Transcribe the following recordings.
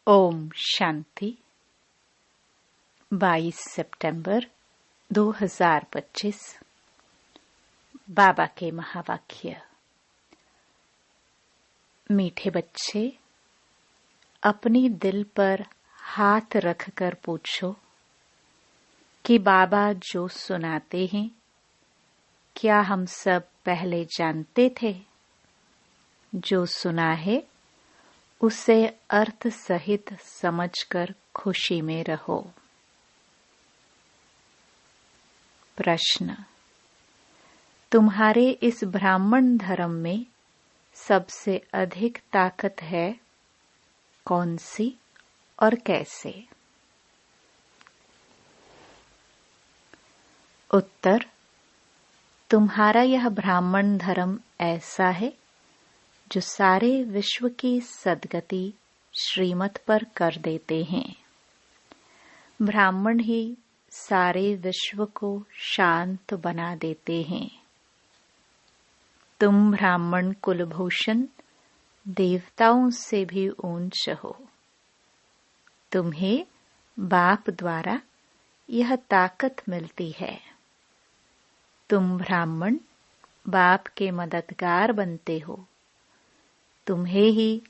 ओम शांति। 22 सितंबर 2025। बाबा के महावाक्य। मीठे बच्चे, अपनी दिल पर हाथ रखकर पूछो कि बाबा जो सुनाते हैं, क्या हम सब पहले जानते थे? जो सुना है उसे अर्थ सहित समझकर खुशी में रहो। प्रश्न: तुम्हारे इस ब्राह्मण धर्म में सबसे अधिक ताकत है कौन सी और कैसे? उत्तर: तुम्हारा यह ब्राह्मण धर्म ऐसा है जो सारे विश्व की सद्गति श्रीमत पर कर देते हैं। ब्राह्मण ही सारे विश्व को शांत बना देते हैं। तुम ब्राह्मण कुलभूषण देवताओं से भी ऊंच हो। तुम्हें बाप द्वारा यह ताकत मिलती है। तुम ब्राह्मण बाप के मददगार बनते हो। तुम्हें ही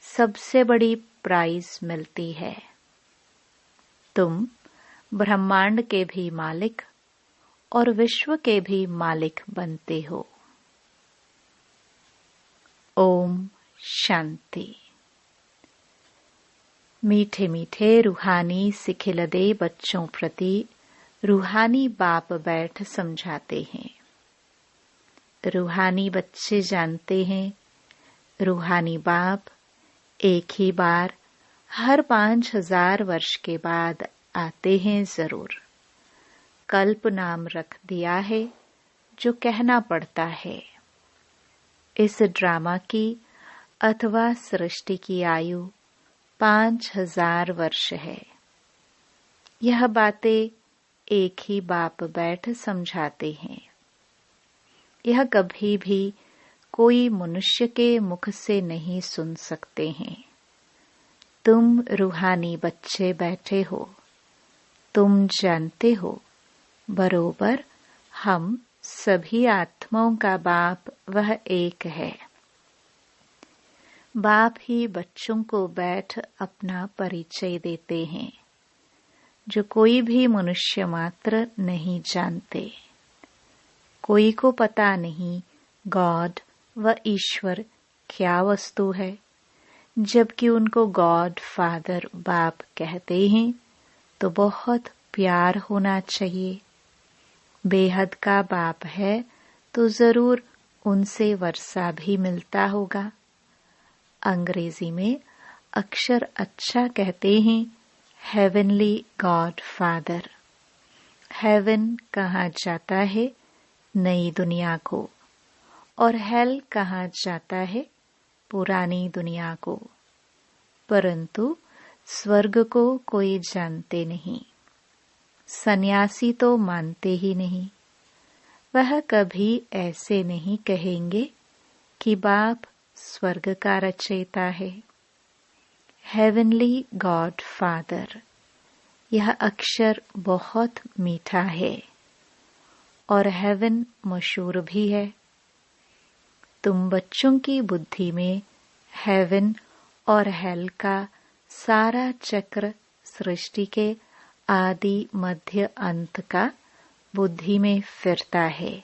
सबसे बड़ी प्राइज मिलती है। तुम ब्रह्मांड के भी मालिक और विश्व के भी मालिक बनते हो। ओम शांति। मीठे मीठे रूहानी सिखिलदे बच्चों प्रति रूहानी बाप बैठ समझाते हैं। रूहानी बच्चे जानते हैं, रूहानी बाप एक ही बार हर 5000 वर्ष के बाद आते हैं जरूर। कल्प नाम रख दिया है जो कहना पड़ता है। इस ड्रामा की अथवा सृष्टि की आयु 5000 वर्ष है। यह बातें एक ही बाप बैठ समझाते हैं। यह कभी भी कोई मनुष्य के मुख से नहीं सुन सकते हैं। तुम रूहानी बच्चे बैठे हो। तुम जानते हो बरोबर हम सभी आत्माओं का बाप वह एक है। बाप ही बच्चों को बैठ अपना परिचय देते हैं जो कोई भी मनुष्य मात्र नहीं जानते। कोई को पता नहीं गॉड व ईश्वर क्या वस्तु है, जबकि उनको गॉड फादर बाप कहते हैं तो बहुत प्यार होना चाहिए। बेहद का बाप है तो जरूर उनसे वर्षा भी मिलता होगा। अंग्रेजी में अक्षर अच्छा कहते हैं हेवनली गॉड फादर। हेवन कहा जाता है नई दुनिया को और हेल कहा जाता है पुरानी दुनिया को, परंतु स्वर्ग को कोई जानते नहीं। सन्यासी तो मानते ही नहीं। वह कभी ऐसे नहीं कहेंगे कि बाप स्वर्ग का रचयिता है। हेवनली गॉड फादर, यह अक्षर बहुत मीठा है और हेवन मशहूर भी है। तुम बच्चों की बुद्धि में हेवन और हेल का सारा चक्र सृष्टि के आदि मध्य अंत का बुद्धि में फिरता है।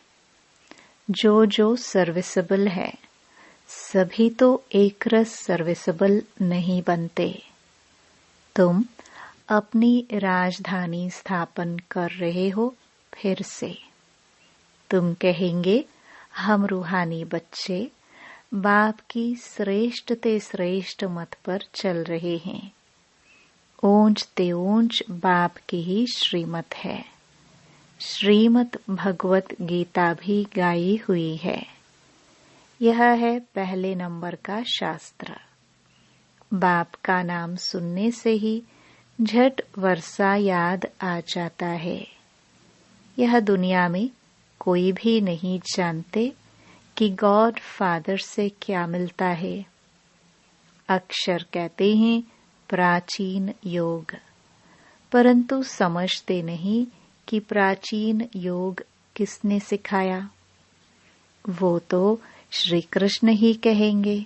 जो जो सर्विसेबल है सभी तो एक रस सर्विसेबल नहीं बनते। तुम अपनी राजधानी स्थापन कर रहे हो फिर से। तुम कहेंगे हम रूहानी बच्चे बाप की श्रेष्ठ ते श्रेष्ठ मत पर चल रहे हैं। ऊंच ते ऊंच बाप की ही श्रीमत है। श्रीमत भगवत गीता भी गाई हुई है। यह है पहले नंबर का शास्त्र। बाप का नाम सुनने से ही झट वर्षा याद आ जाता है। यह दुनिया में कोई भी नहीं जानते कि गॉड फादर से क्या मिलता है। अक्षर कहते हैं प्राचीन योग, परंतु समझते नहीं कि प्राचीन योग किसने सिखाया। वो तो श्री कृष्ण ही कहेंगे,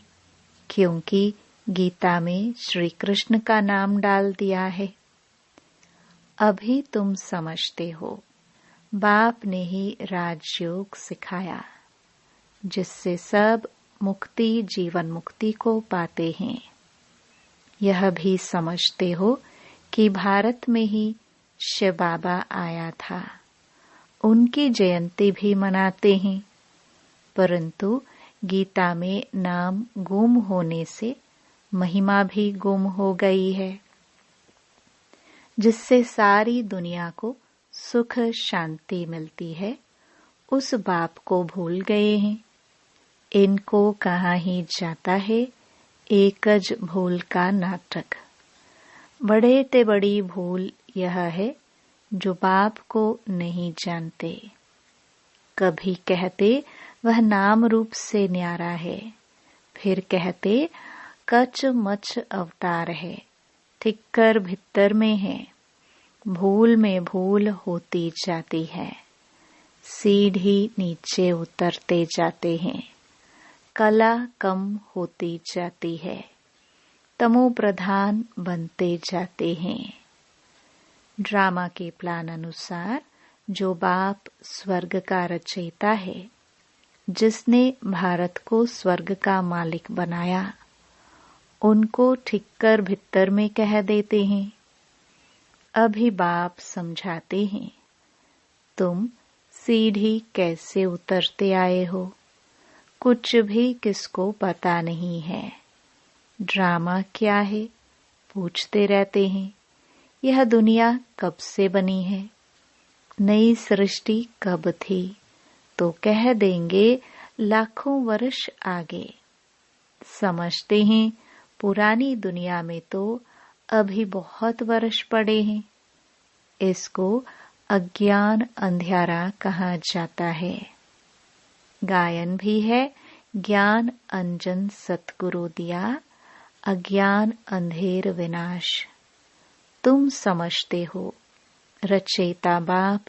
क्योंकि गीता में श्री कृष्ण का नाम डाल दिया है। अभी तुम समझते हो, बाप ने ही राजयोग सिखाया, जिससे सब मुक्ति जीवन मुक्ति को पाते हैं। यह भी समझते हो कि भारत में ही शिव बाबा आया था, उनकी जयंती भी मनाते हैं, परंतु गीता में नाम गुम होने से महिमा भी गुम हो गई है, जिससे सारी दुनिया को सुख शांति मिलती है। उस बाप को भूल गए हैं। इनको कहाँ ही जाता है एकज भूल का नाटक। बड़े ते बड़ी भूल यह है जो बाप को नहीं जानते। कभी कहते वह नाम रूप से न्यारा है, फिर कहते कच मच अवतार है, ठिक्कर भित्तर में है। भूल में भूल होती जाती है, सीढ़ी नीचे उतरते जाते हैं, कला कम होती जाती है, तमो प्रधान बनते जाते हैं। ड्रामा के प्लान अनुसार जो बाप स्वर्ग का रचयिता है, जिसने भारत को स्वर्ग का मालिक बनाया, उनको ठिक्कर भित्तर में कह देते हैं। अभी बाप समझाते हैं, तुम सीढ़ी कैसे उतरते आए हो, कुछ भी किसको पता नहीं है। ड्रामा क्या है पूछते रहते हैं। यह दुनिया कब से बनी है, नई सृष्टि कब थी, तो कह देंगे लाखों वर्ष आगे। समझते हैं पुरानी दुनिया में तो अभी बहुत वर्ष पड़े हैं। इसको अज्ञान अंधियारा कहा जाता है। गायन भी है, ज्ञान अंजन सतगुरु दिया, अज्ञान अंधेर विनाश। तुम समझते हो रचयिता बाप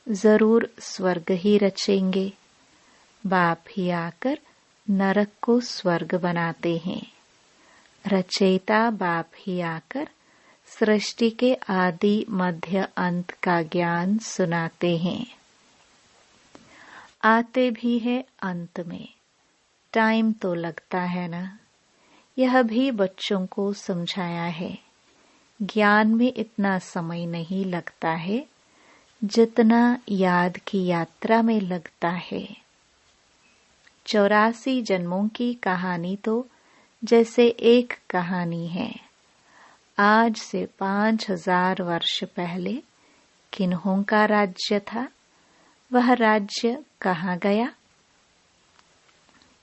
जरूर स्वर्ग ही रचेंगे। बाप ही आकर नरक को स्वर्ग बनाते हैं। रचयिता बाप ही आकर सृष्टि के आदि मध्य अंत का ज्ञान सुनाते हैं। आते भी है अंत में, टाइम तो लगता है ना। यह भी बच्चों को समझाया है। ज्ञान में इतना समय नहीं लगता है जितना याद की यात्रा में लगता है। 84 जन्मों की कहानी तो जैसे एक कहानी है। आज से 5000 वर्ष पहले किन्हों का राज्य था, वह राज्य कहाँ गया?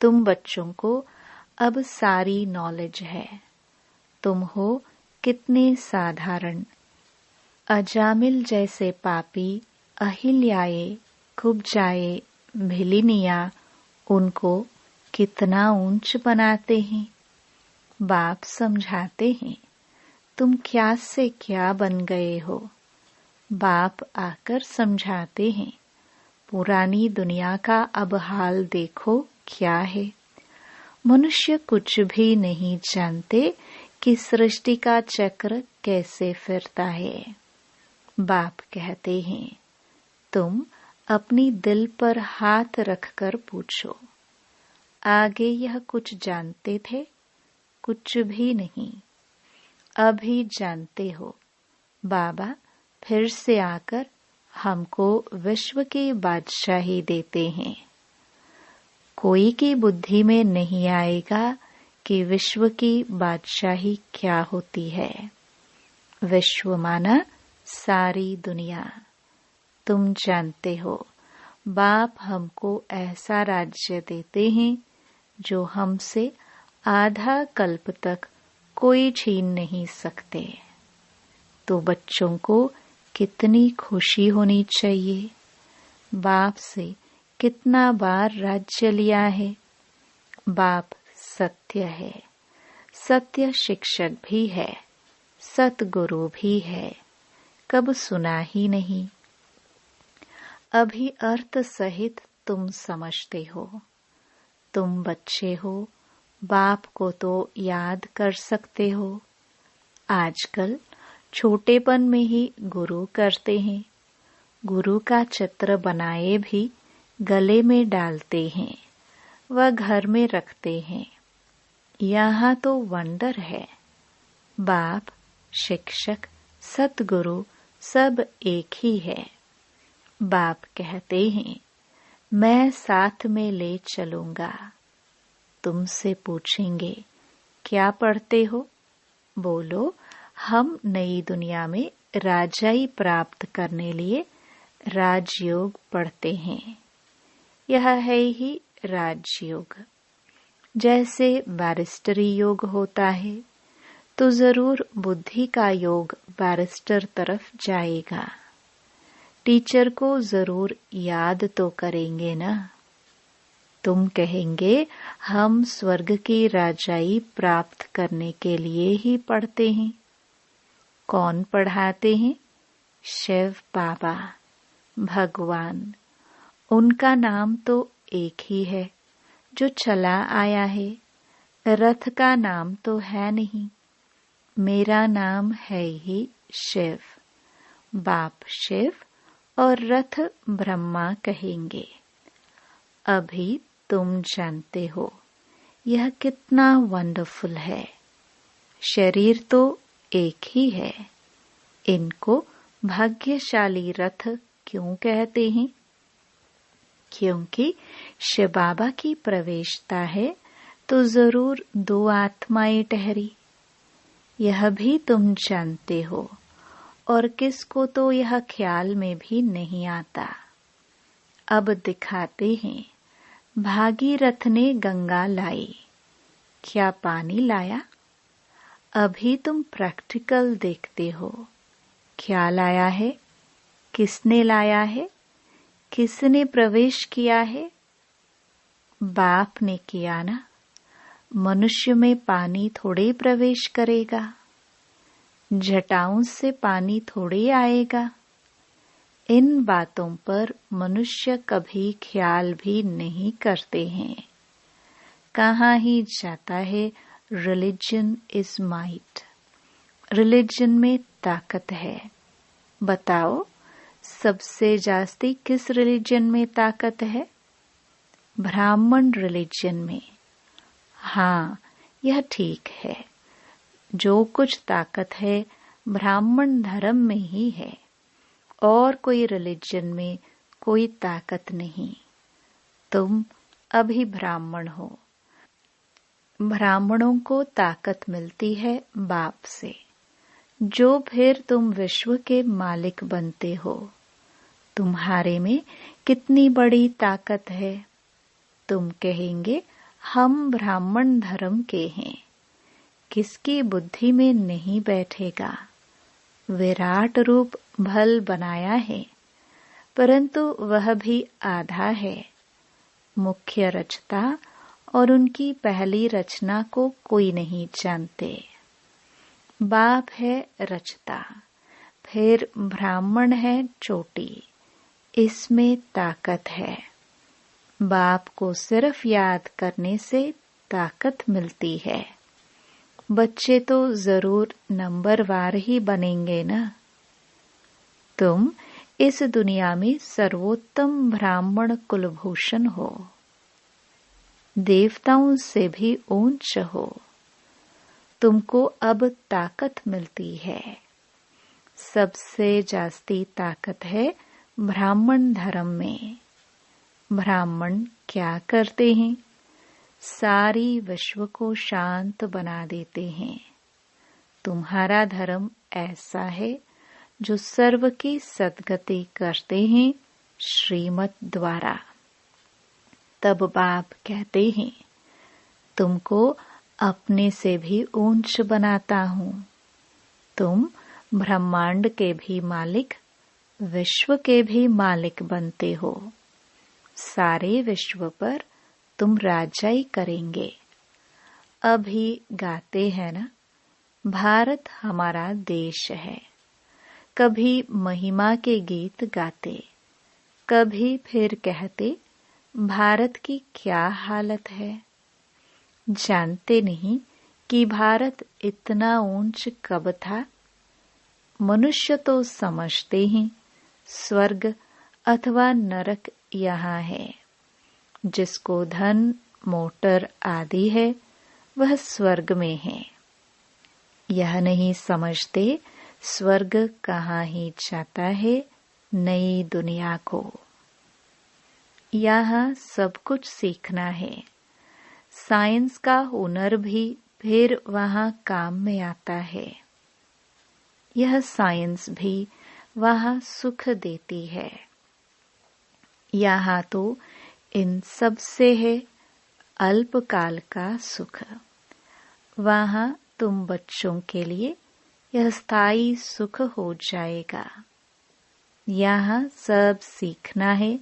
तुम बच्चों को अब सारी नॉलेज है। तुम हो कितने साधारण। अजामिल जैसे पापी, अहिल्याए, कुब्जाए, भिलिनिया उनको कितना ऊंच बनाते हैं। बाप समझाते हैं, तुम क्या से क्या बन गए हो। बाप आकर समझाते हैं, पुरानी दुनिया का अब हाल देखो क्या है। मनुष्य कुछ भी नहीं जानते कि सृष्टि का चक्र कैसे फिरता है। बाप कहते हैं, तुम अपनी दिल पर हाथ रखकर पूछो। आगे यह कुछ जानते थे? कुछ भी नहीं। अभी जानते हो। बाबा फिर से आकर हमको विश्व की बादशाही देते हैं। कोई की बुद्धि में नहीं आएगा कि विश्व की बादशाही क्या होती है। विश्व माना सारी दुनिया। तुम जानते हो, बाप हमको ऐसा राज्य देते हैं जो हमसे आधा कल्प तक कोई छीन नहीं सकते। तो बच्चों को कितनी खुशी होनी चाहिए। बाप से कितना बार राज्य लिया है। बाप सत्य है, सत्य शिक्षक भी है, सतगुरु भी है, कब सुना ही नहीं। अभी अर्थ सहित तुम समझते हो। तुम बच्चे हो, बाप को तो याद कर सकते हो। आजकल छोटेपन में ही गुरु करते हैं। गुरु का चित्र बनाए भी गले में डालते हैं, वह घर में रखते हैं। यहाँ तो वंडर है। बाप, शिक्षक, सतगुरु सब एक ही है। बाप कहते हैं, मैं साथ में ले चलूंगा। तुमसे पूछेंगे, क्या पढ़ते हो? बोलो, हम नई दुनिया में राजाई प्राप्त करने लिए राजयोग पढ़ते हैं। यह है ही राजयोग। जैसे बैरिस्टरी योग होता है, तो जरूर बुद्धि का योग बैरिस्टर तरफ जाएगा। टीचर को जरूर याद तो करेंगे ना। तुम कहेंगे, हम स्वर्ग की राजाई प्राप्त करने के लिए ही पढ़ते हैं। कौन पढ़ाते हैं? शिव बाबा, भगवान। उनका नाम तो एक ही है जो चला आया है। रथ का नाम तो है नहीं। मेरा नाम है ही शिव। बाप शिव और रथ ब्रह्मा कहेंगे। अभी तुम जानते हो यह कितना वंडरफुल है। शरीर तो एक ही है। इनको भाग्यशाली रथ क्यों कहते हैं? क्योंकि शिव बाबा की प्रवेशता है तो जरूर दो आत्माएं ठहरी। यह भी तुम जानते हो, और किसको तो यह ख्याल में भी नहीं आता। अब दिखाते हैं, भागीरथ ने गंगा लाई, क्या पानी लाया? अभी तुम प्रैक्टिकल देखते हो। क्या लाया है? किसने लाया है? किसने प्रवेश किया है? बाप ने किया ना। मनुष्य में पानी थोड़े प्रवेश करेगा। जटाओं से पानी थोड़े आएगा। इन बातों पर मनुष्य कभी ख्याल भी नहीं करते हैं। कहाँ ही जाता है रिलीजन इज माइट। रिलीजन में ताकत है। बताओ, सबसे जास्ती किस रिलीजन में ताकत है? ब्राह्मण रिलीजन में। हाँ, यह ठीक है। जो कुछ ताकत है ब्राह्मण धर्म में ही है, और कोई रिलीजन में कोई ताकत नहीं। तुम अभी ब्राह्मण हो। ब्राह्मणों को ताकत मिलती है बाप से, जो फिर तुम विश्व के मालिक बनते हो। तुम्हारे में कितनी बड़ी ताकत है। तुम कहेंगे, हम ब्राह्मण धर्म के हैं। किसकी बुद्धि में नहीं बैठेगा। विराट रूप भल बनाया है, परंतु वह भी आधा है। मुख्य रचता और उनकी पहली रचना को कोई नहीं जानते। बाप है रचता, फिर ब्राह्मण है चोटी। इसमें ताकत है। बाप को सिर्फ याद करने से ताकत मिलती है। बच्चे तो जरूर नंबरवार ही बनेंगे ना। तुम इस दुनिया में सर्वोत्तम ब्राह्मण कुलभूषण हो। देवताओं से भी ऊंच हो। तुमको अब ताकत मिलती है। सबसे जास्ती ताकत है ब्राह्मण धर्म में। ब्राह्मण क्या करते हैं? सारी विश्व को शांत बना देते हैं। तुम्हारा धर्म ऐसा है जो सर्व की सद्गति करते हैं श्रीमत द्वारा। तब बाप कहते हैं, तुमको अपने से भी ऊंच बनाता हूँ। तुम ब्रह्मांड के भी मालिक, विश्व के भी मालिक बनते हो। सारे विश्व पर तुम राजाई करेंगे। अभी गाते हैं ना, भारत हमारा देश है। कभी महिमा के गीत गाते, कभी फिर कहते भारत की क्या हालत है। जानते नहीं कि भारत इतना ऊंच कब था। मनुष्य तो समझते ही स्वर्ग अथवा नरक यहाँ है। जिसको धन मोटर आदि है वह स्वर्ग में है। यह नहीं समझते स्वर्ग कहाँ ही जाता है नई दुनिया को। यहाँ सब कुछ सीखना है। साइंस का हुनर भी फिर वहाँ काम में आता है। यह साइंस भी वहाँ सुख देती है। यहाँ तो इन सब से है अल्पकाल का सुख। वहाँ तुम बच्चों के लिए यह स्थायी सुख हो जाएगा। यहाँ सब सीखना है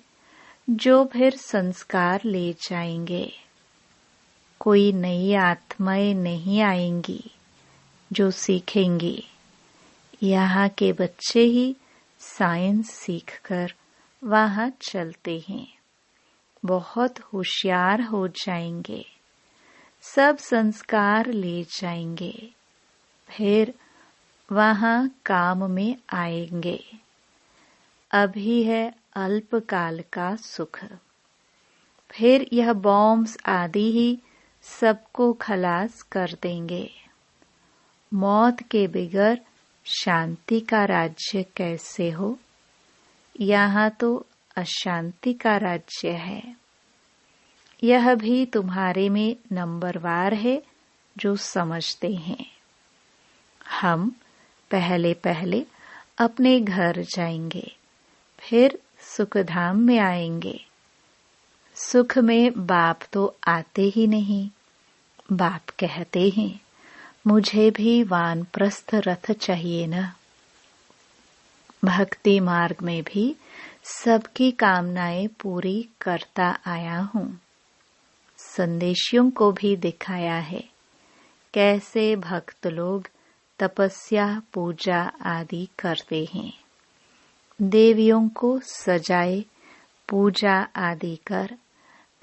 जो फिर संस्कार ले जाएंगे। कोई नई आत्माएं नहीं आएंगी जो सीखेंगी। यहाँ के बच्चे ही साइंस सीखकर वहाँ चलते हैं। बहुत होशियार हो जाएंगे। सब संस्कार ले जाएंगे। फिर वहाँ काम में आएंगे। अभी है अल्पकाल का सुख। फिर यह बॉम्ब्स आदि ही सबको खलास कर देंगे। मौत के बगैर शांति का राज्य कैसे हो। यहाँ तो अशांति का राज्य है। यह भी तुम्हारे में नंबरवार है जो समझते हैं। हम पहले पहले अपने घर जाएंगे, फिर सुखधाम में आएंगे। सुख में बाप तो आते ही नहीं। बाप कहते हैं मुझे भी वानप्रस्थ रथ चाहिए न। भक्ति मार्ग में भी सबकी कामनाएं पूरी करता आया हूँ। संदेशियों को भी दिखाया है कैसे भक्त लोग तपस्या पूजा आदि करते हैं। देवियों को सजाए पूजा आदि कर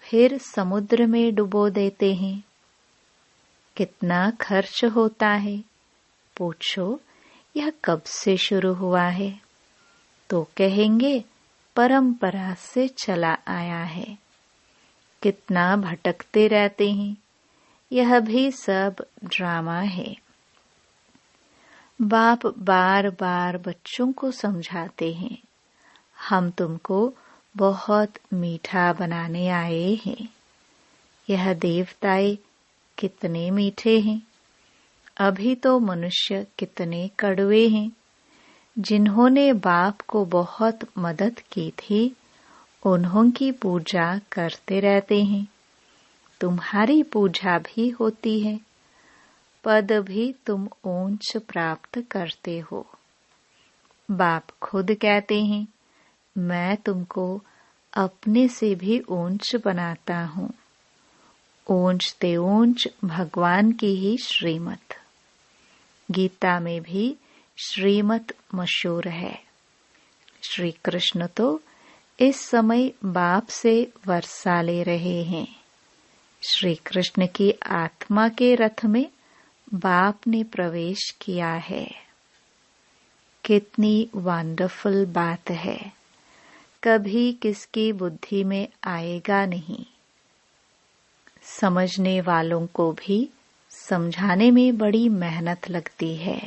फिर समुद्र में डुबो देते हैं। कितना खर्च होता है। पूछो यह कब से शुरू हुआ है तो कहेंगे परंपरा से चला आया है। कितना भटकते रहते हैं। यह भी सब ड्रामा है। बाप बार बार बच्चों को समझाते हैं हम तुमको बहुत मीठा बनाने आए हैं। यह देवताएं कितने मीठे हैं। अभी तो मनुष्य कितने कड़वे हैं। जिन्होंने बाप को बहुत मदद की थी उन्हों की पूजा करते रहते हैं। तुम्हारी पूजा भी होती है। पद भी तुम ऊंच प्राप्त करते हो। बाप खुद कहते हैं मैं तुमको अपने से भी ऊंच बनाता हूँ। ऊंच ते ऊंच भगवान की ही श्रीमत। गीता में भी श्रीमत मशहूर है। श्री कृष्ण तो इस समय बाप से वर्षा ले रहे हैं। श्री कृष्ण की आत्मा के रथ में बाप ने प्रवेश किया है। कितनी वंडरफुल बात है। कभी किसकी बुद्धि में आएगा नहीं। समझने वालों को भी समझाने में बड़ी मेहनत लगती है।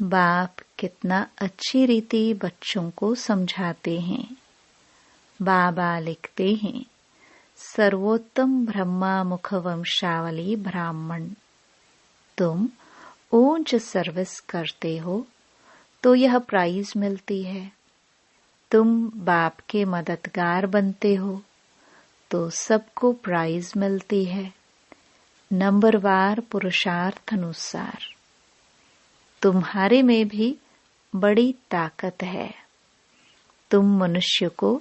बाप कितना अच्छी रीति बच्चों को समझाते हैं। बाबा लिखते हैं सर्वोत्तम ब्रह्मा मुख वंशावली ब्राह्मण। तुम ऊंच सर्विस करते हो तो यह प्राइज मिलती है। तुम बाप के मददगार बनते हो तो सबको प्राइज मिलती है नंबरवार पुरुषार्थ अनुसार। तुम्हारे में भी बड़ी ताकत है। तुम मनुष्य को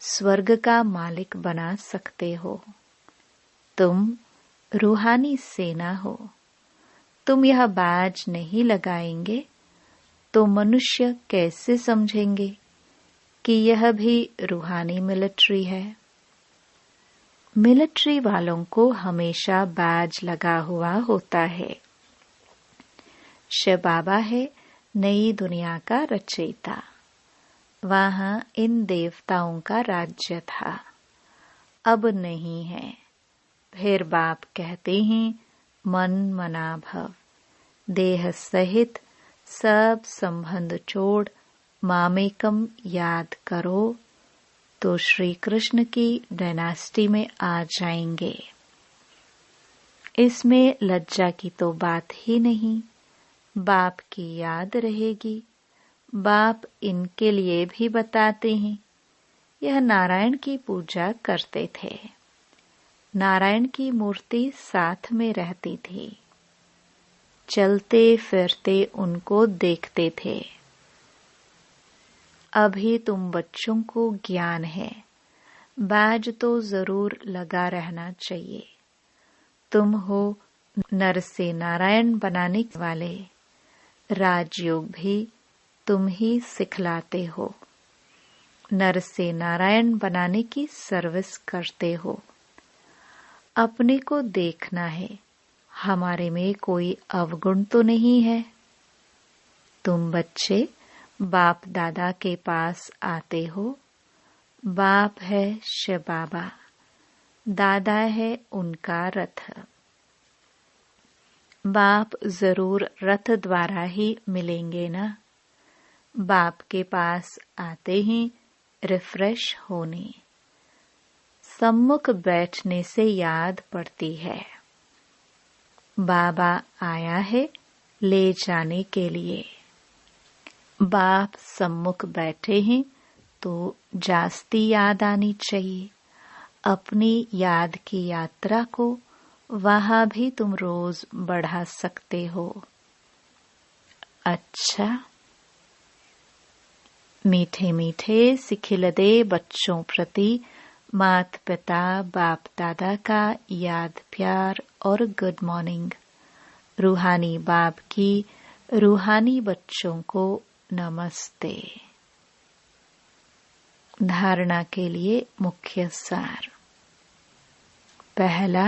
स्वर्ग का मालिक बना सकते हो। तुम रूहानी सेना हो। तुम यह बैज नहीं लगाएंगे तो मनुष्य कैसे समझेंगे कि यह भी रूहानी मिलिट्री है। मिलिट्री वालों को हमेशा बैज लगा हुआ होता है। शिव बाबा है नई दुनिया का रचयिता। वहां इन देवताओं का राज्य था, अब नहीं है। फिर बाप कहते हैं मन मना भव, देह सहित सब संबंध छोड़ मामेकम याद करो तो श्री कृष्ण की डायनास्टी में आ जाएंगे। इसमें लज्जा की तो बात ही नहीं। बाप की याद रहेगी। बाप इनके लिए भी बताते हैं। यह नारायण की पूजा करते थे। नारायण की मूर्ति साथ में रहती थी। चलते फिरते उनको देखते थे। अभी तुम बच्चों को ज्ञान है, बैज तो जरूर लगा रहना चाहिए। तुम हो नर से नारायण बनाने वाले। राजयोग भी तुम ही सिखलाते हो। नर से नारायण बनाने की सर्विस करते हो। अपने को देखना है, हमारे में कोई अवगुण तो नहीं है। तुम बच्चे बाप दादा के पास आते हो। बाप है शिव बाबा, दादा है उनका रथ। बाप जरूर रथ द्वारा ही मिलेंगे ना। बाप के पास आते ही रिफ्रेश होने, सम्मुख बैठने से याद पड़ती है, बाबा आया है ले जाने के लिए। बाप सम्मुख बैठे हैं तो जास्ती याद आनी चाहिए। अपनी याद की यात्रा को वहां भी तुम रोज बढ़ा सकते हो। अच्छा, मीठे मीठे सिखिलदे बच्चों प्रति माता पिता बाप दादा का याद प्यार और गुड मॉर्निंग। रूहानी बाप की रूहानी बच्चों को नमस्ते। धारणा के लिए मुख्य सार। पहला,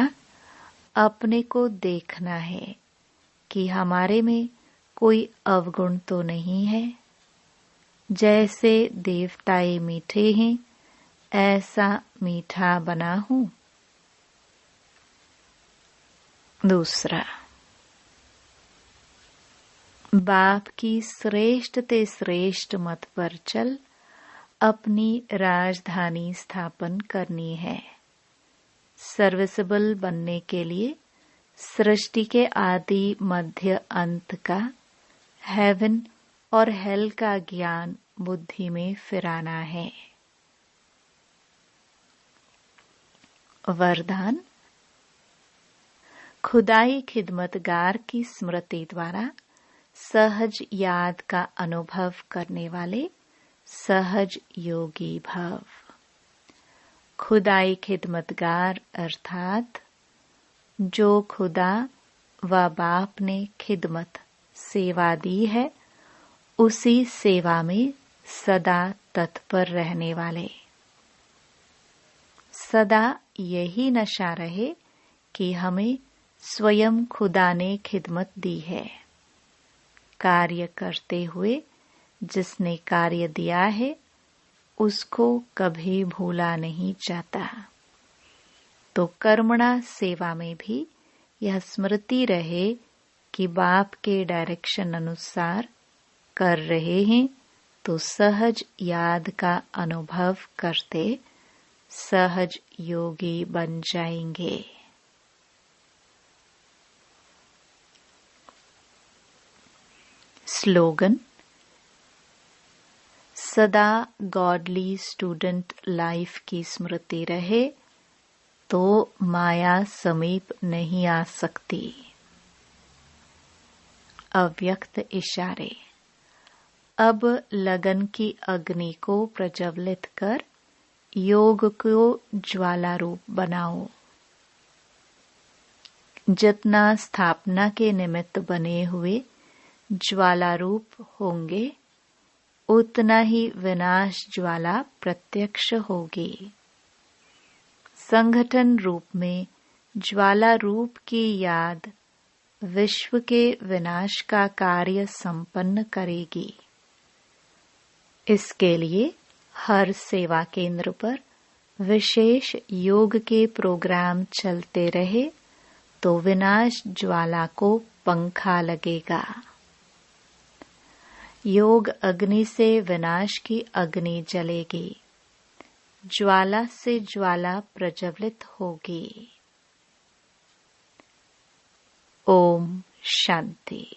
अपने को देखना है कि हमारे में कोई अवगुण तो नहीं है। जैसे देवताए मीठे हैं, ऐसा मीठा बना हूं। दूसरा, बाप की श्रेष्ठ ते श्रेष्ठ मत पर चल अपनी राजधानी स्थापन करनी है। सर्विसेबल बनने के लिए सृष्टि के आदि मध्य अंत का, हेवन और हेल का ज्ञान बुद्धि में फिराना है। वरदान, खुदाई खिदमतगार की स्मृति द्वारा सहज याद का अनुभव करने वाले सहज योगी भव। खुदाई खिदमतगार अर्थात जो खुदा व बाप ने खिदमत सेवा दी है, उसी सेवा में सदा तत्पर रहने वाले। सदा यही नशा रहे कि हमें स्वयं खुदा ने खिदमत दी है। कार्य करते हुए जिसने कार्य दिया है उसको कभी भूला नहीं जाता। तो कर्मणा सेवा में भी यह स्मृति रहे कि बाप के डायरेक्शन अनुसार कर रहे हैं तो सहज याद का अनुभव करते सहज योगी बन जाएंगे। स्लोगन, सदा गॉडली स्टूडेंट लाइफ की स्मृति रहे तो माया समीप नहीं आ सकती। अव्यक्त इशारे। अब लगन की अग्नि को प्रज्वलित कर योग को ज्वाला रूप बनाओ। जितना स्थापना के निमित्त बने हुए ज्वाला रूप होंगे, उतना ही विनाश ज्वाला प्रत्यक्ष होगी। संगठन रूप में ज्वाला रूप की याद विश्व के विनाश का कार्य संपन्न करेगी। इसके लिए हर सेवा केंद्र पर विशेष योग के प्रोग्राम चलते रहे तो विनाश ज्वाला को पंखा लगेगा। योग अग्नि से विनाश की अग्नि जलेगी, ज्वाला से ज्वाला प्रज्वलित होगी। ओम शांति।